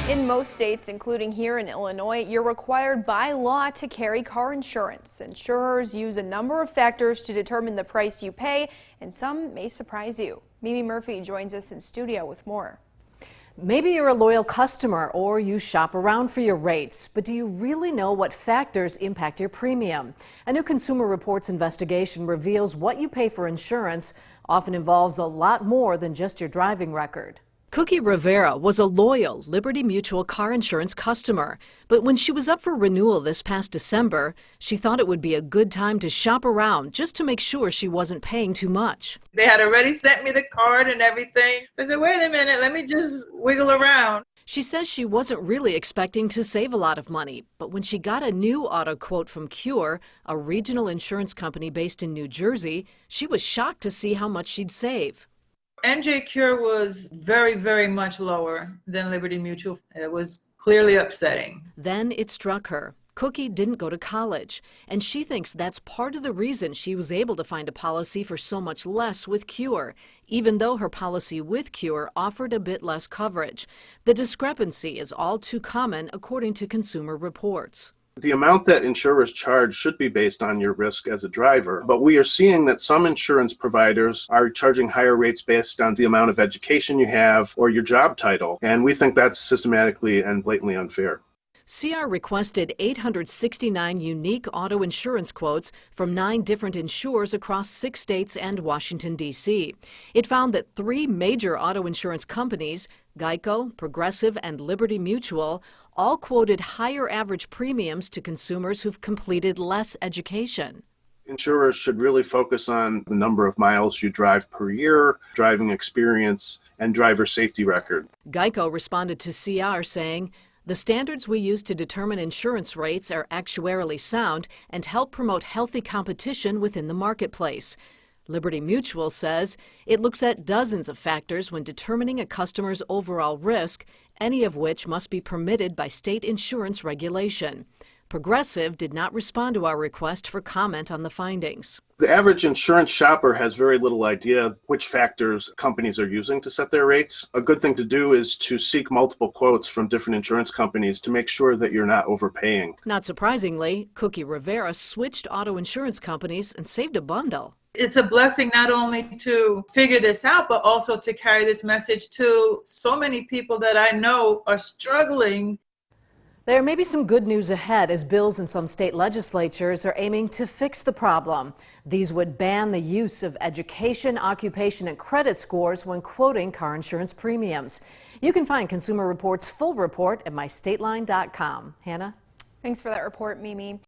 In most states, including here in Illinois, you're required by law to carry car insurance. Insurers use a number of factors to determine the price you pay, and some may surprise you. Mimi Murphy joins us in studio with more. Maybe you're a loyal customer or you shop around for your rates, but do you really know what factors impact your premium? A new Consumer Reports investigation reveals what you pay for insurance often involves a lot more than just your driving record. Cookie Rivera was a loyal Liberty Mutual car insurance customer, but when she was up for renewal this past December, she thought it would be a good time to shop around just to make sure she wasn't paying too much. They had already sent me the card and everything. So I said, wait a minute, let me just wiggle around. She says she wasn't really expecting to save a lot of money, but when she got a new auto quote from Cure, a regional insurance company based in New Jersey, she was shocked to see how much she'd save. NJ Cure was very, very much lower than Liberty Mutual. It was clearly upsetting. Then it struck her. Cookie didn't go to college, and she thinks that's part of the reason she was able to find a policy for so much less with Cure, even though her policy with Cure offered a bit less coverage. The discrepancy is all too common, according to Consumer Reports. The amount that insurers charge should be based on your risk as a driver, but we are seeing that some insurance providers are charging higher rates based on the amount of education you have or your job title, and we think that's systematically and blatantly unfair. CR requested 869 unique auto insurance quotes from 9 different insurers across 6 states and Washington, D.C. It found that 3 major auto insurance companies, Geico, Progressive, and Liberty Mutual, all quoted higher average premiums to consumers who've completed less education. Insurers should really focus on the number of miles you drive per year, driving experience, and driver safety record. Geico responded to CR saying, "The standards we use to determine insurance rates are actuarially sound and help promote healthy competition within the marketplace." Liberty Mutual says it looks at dozens of factors when determining a customer's overall risk, any of which must be permitted by state insurance regulation. Progressive did not respond to our request for comment on the findings. The average insurance shopper has very little idea which factors companies are using to set their rates. A good thing to do is to seek multiple quotes from different insurance companies to make sure that you're not overpaying. Not surprisingly, Cookie Rivera switched auto insurance companies and saved a bundle. It's a blessing not only to figure this out, but also to carry this message to so many people that I know are struggling. There may be some good news ahead as bills in some state legislatures are aiming to fix the problem. These would ban the use of education, occupation, and credit scores when quoting car insurance premiums. You can find Consumer Reports' full report at mystateline.com. Hannah? Thanks for that report, Mimi.